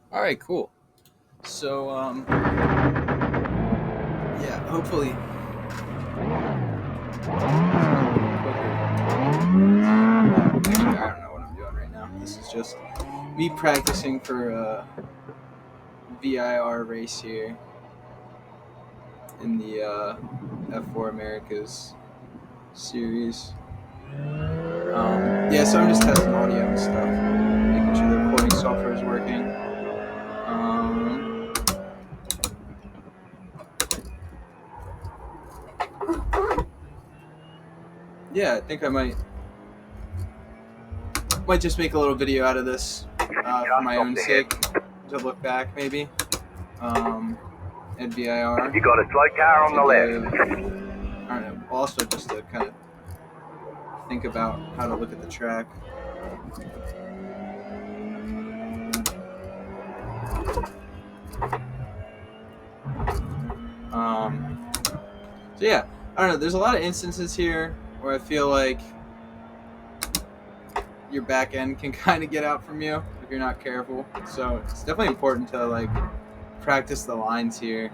All right, cool. So, yeah, hopefully it's a little quicker. Actually, I don't know what I'm doing right now. This is just me practicing for a VIR race here in the F4 Americas series. Yeah, so I'm just testing audio and stuff, making sure the recording software is working. Um, yeah, I think I might just make a little video out of this for my own sake to look back maybe at VIR You got a slow car on to the give, left. I don't know, also just to kind of think about how to look at the track. So yeah, I don't know. There's a lot of instances here where I feel like your back end can kind of get out from you if you're not careful. So it's definitely important to like practice the lines here.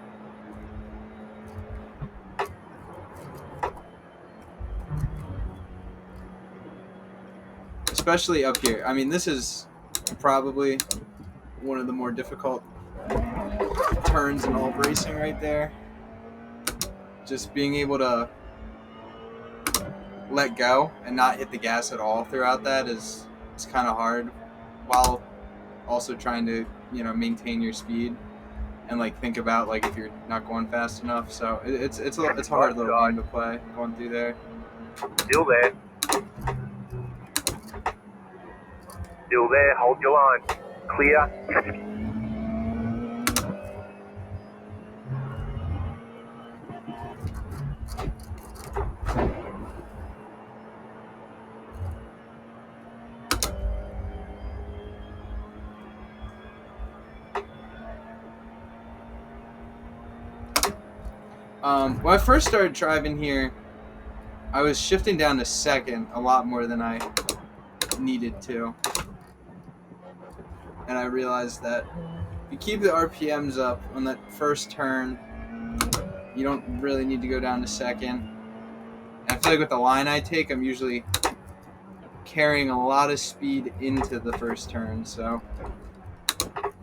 Especially up here. I mean, this is probably one of the more difficult turns in all of racing right there. Just being able to let go and not hit the gas at all throughout that is kind of hard, while also trying to maintain your speed and like think about like if you're not going fast enough. So it's a hard little game to play going through there. Still there. Still there. Hold your line. Clear. When I first started driving here, I was shifting down to second a lot more than I needed to. And I realized that if you keep the RPMs up on that first turn, you don't really need to go down to second. And I feel like with the line I take, I'm usually carrying a lot of speed into the first turn, so I'm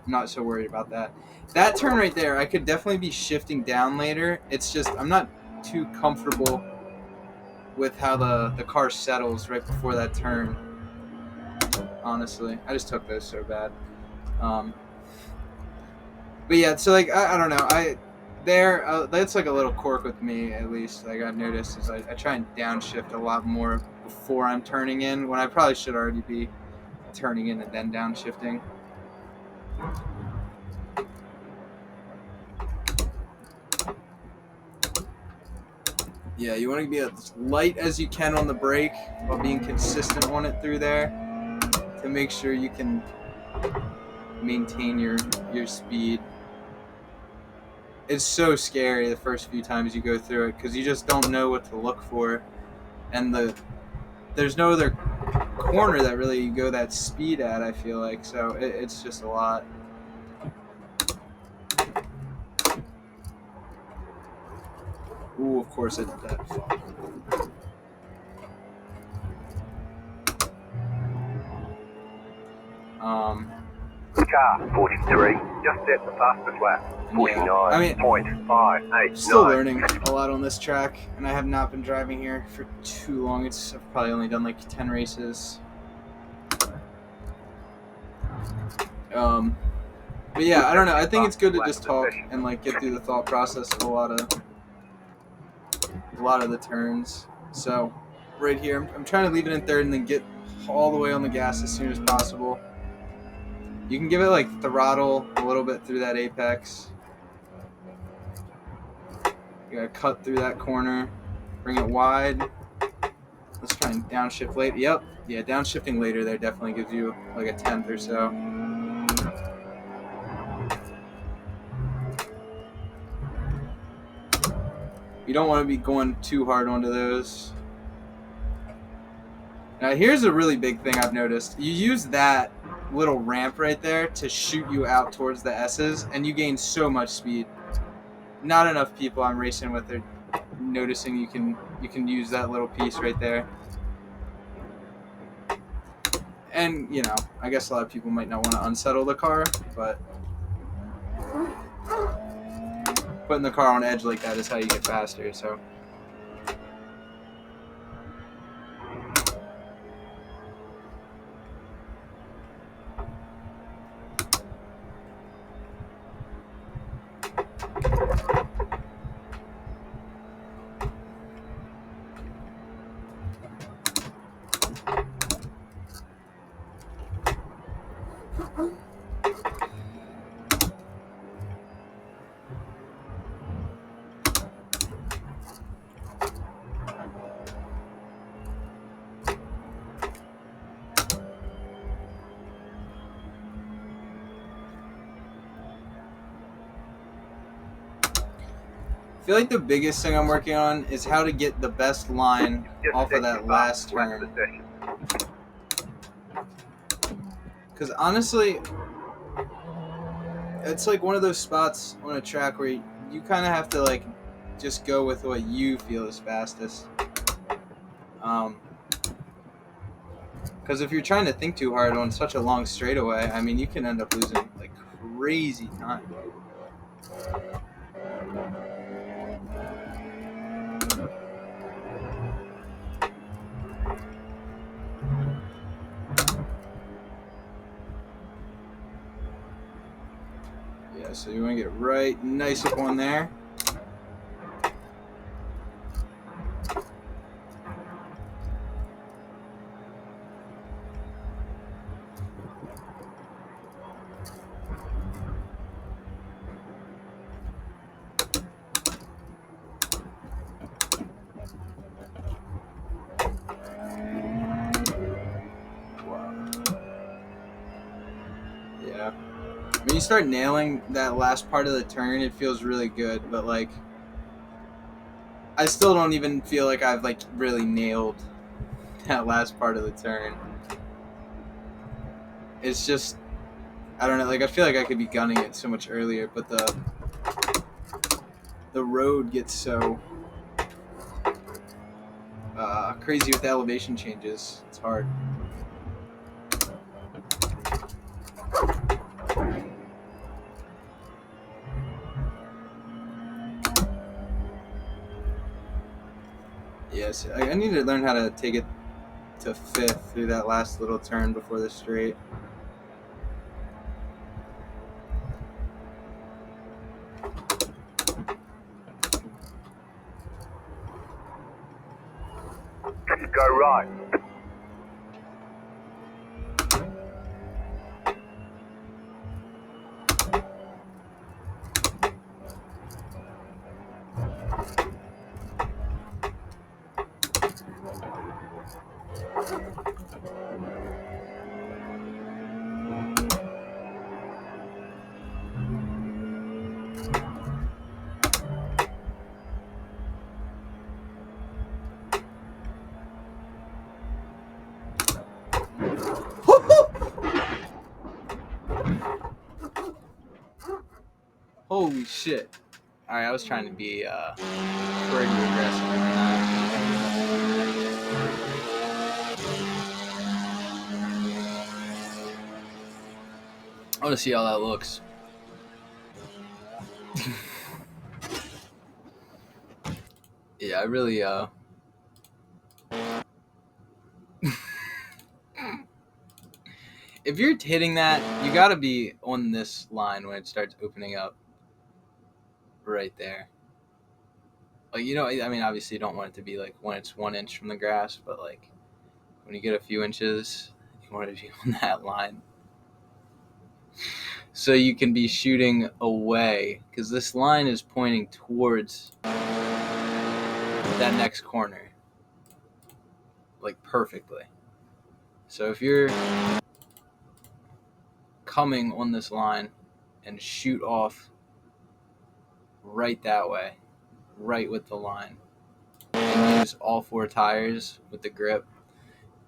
not so worried about that. That turn right there, I could definitely be shifting down later. It's just I'm not too comfortable with how the car settles right before that turn. Honestly, I just took those so bad. But yeah, so like I don't know, that's like a little quirk with me, at least. Like I've noticed is I try and downshift a lot more before I'm turning in, when I probably should already be turning in and then downshifting. Yeah, you want to be as light as you can on the brake while being consistent on it through there to make sure you can maintain your speed. It's so scary the first few times you go through it because you just don't know what to look for, and there's no other corner that really you go that speed at, I feel like, so it's just a lot. Ooh, of course I did that. Car 43. Just set the fastest lap. 49.58. Still learning a lot on this track, and I have not been driving here for too long. I've probably only done like 10 races. But yeah, I don't know. I think it's good to just talk and like get through the thought process of a lot of the turns. So right here, I'm trying to leave it in third and then get all the way on the gas as soon as possible. You can give it like throttle a little bit through that apex. You gotta cut through that corner, bring it wide. Let's try and downshift late. Yep, yeah, downshifting later there definitely gives you like a tenth or so. You don't want to be going too hard onto those. Now here's a really big thing I've noticed. You use that little ramp right there to shoot you out towards the S's, and you gain so much speed. Not enough people I'm racing with are noticing you can use that little piece right there. And, you know, I guess a lot of people might not want to unsettle the car, but putting the car on edge like that is how you get faster, so. I feel like the biggest thing I'm working on is how to get the best line Just off of set that your last fastest lap of turn. the session. Because honestly, it's like one of those spots on a track where you kind of have to like just go with what you feel is fastest. Because if you're trying to think too hard on such a long straightaway, I mean, you can end up losing like crazy time. Yeah, so you want to get right nice up on there. Yeah. When you start nailing that last part of the turn, it feels really good, but like I still don't even feel like I've like really nailed that last part of the turn. It's just I don't know, like I feel like I could be gunning it so much earlier, but the road gets so crazy with the elevation changes. It's hard. Yes, I need to learn how to take it to fifth through that last little turn before the straight. Go right. Holy shit. Alright, I was trying to be pretty aggressive on that. I want to see how that looks. Yeah, I really if you're hitting that, you gotta be on this line when it starts opening up. Right there. Like, you know, I mean, obviously you don't want it to be like when it's 1 inch from the grass, but like when you get a few inches, you want it to be on that line. So you can be shooting away, because this line is pointing towards that next corner. Like perfectly. So if you're coming on this line and shoot off right that way, right with the line, and use all 4 tires with the grip,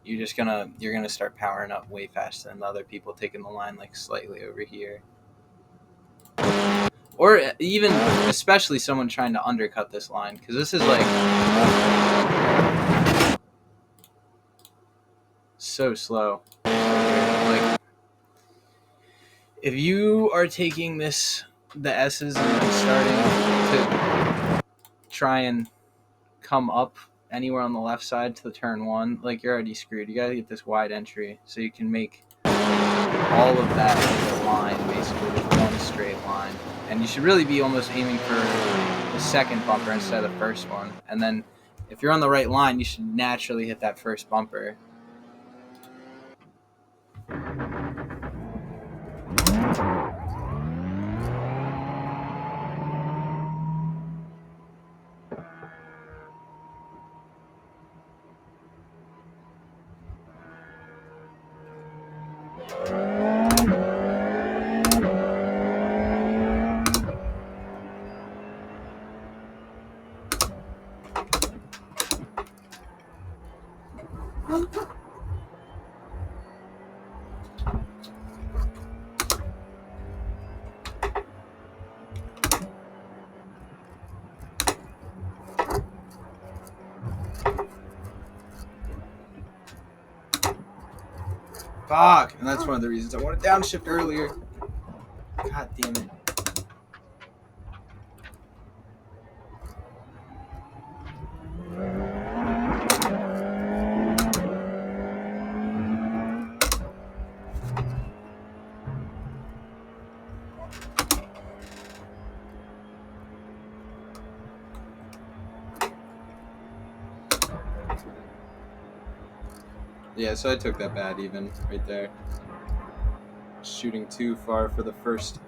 you're gonna start powering up way faster than the other people taking the line like slightly over here. Or even, especially someone trying to undercut this line, because this is like so slow. Like, if you are taking the S's and then starting to try and come up anywhere on the left side to the turn one, like, you're already screwed. You gotta get this wide entry so you can make all of that like a line, basically, with one straight line. And you should really be almost aiming for the second bumper instead of the first one. And then if you're on the right line, you should naturally hit that first bumper. Fuck! And that's one of the reasons I wanted downshift earlier. God damn it. Yeah, so I took that bad even right there. Shooting too far for the first.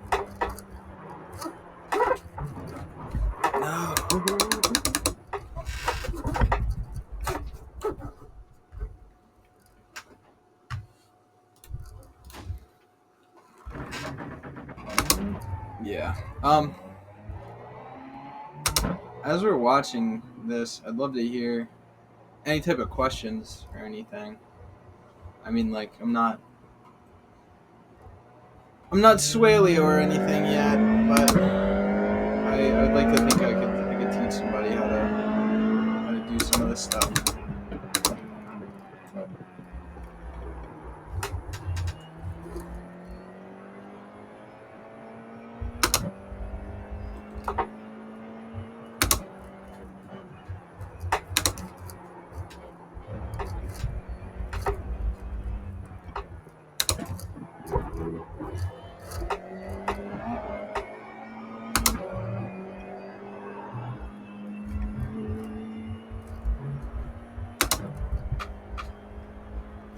No. Yeah. As we're watching this, I'd love to hear any type of questions or anything. I mean, like, I'm not Swaley or anything yet, but I would like to think I could teach somebody how to do some of this stuff.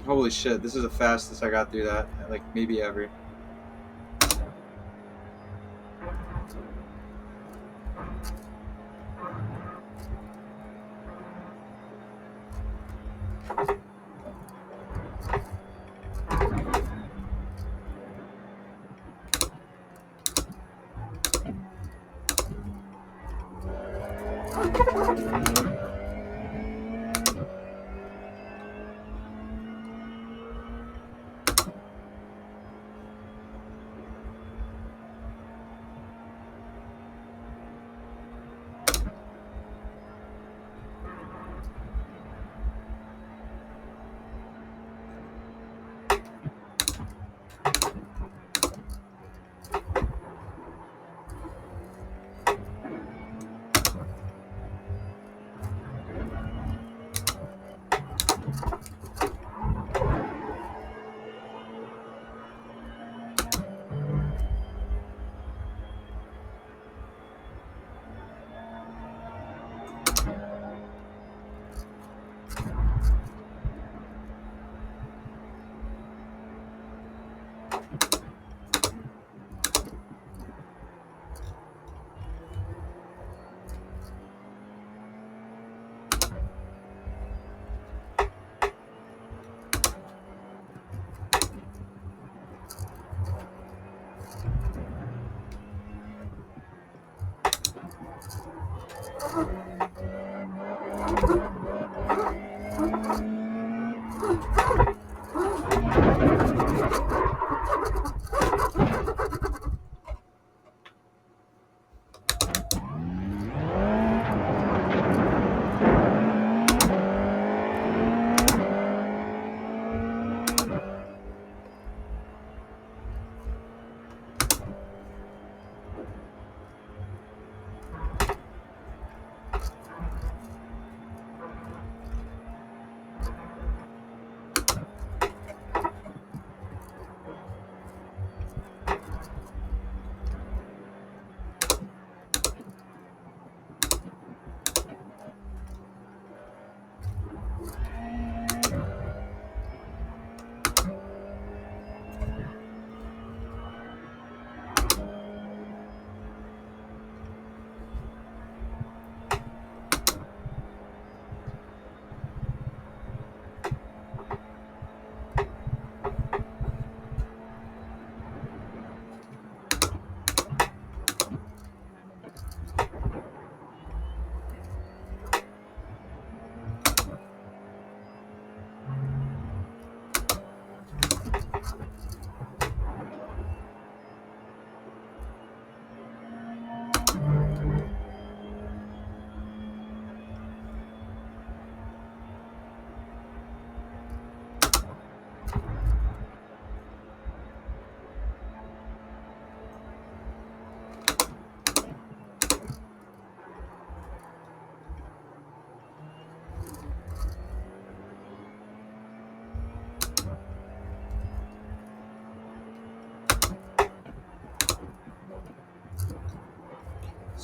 Holy shit, this is the fastest I got through that, like, maybe ever.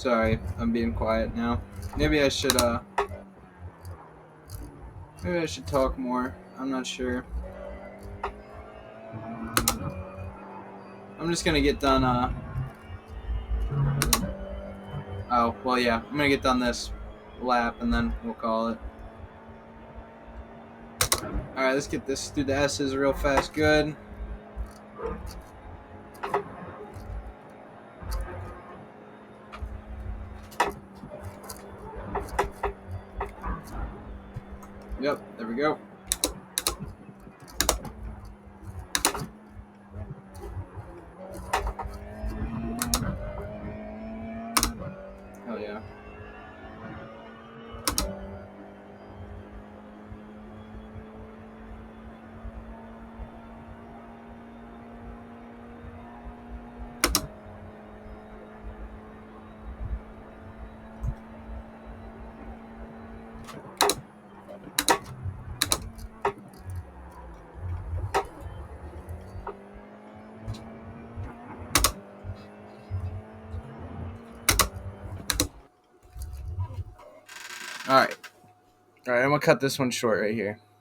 Sorry, I'm being quiet now. Maybe I should talk more. I'm not sure. I'm just gonna get done, oh, well, yeah. I'm gonna get done this lap, and then we'll call it. Alright, let's get this through the S's real fast. Good. Yep, there we go. Hell yeah. Alright. Alright, I'm gonna cut this one short right here.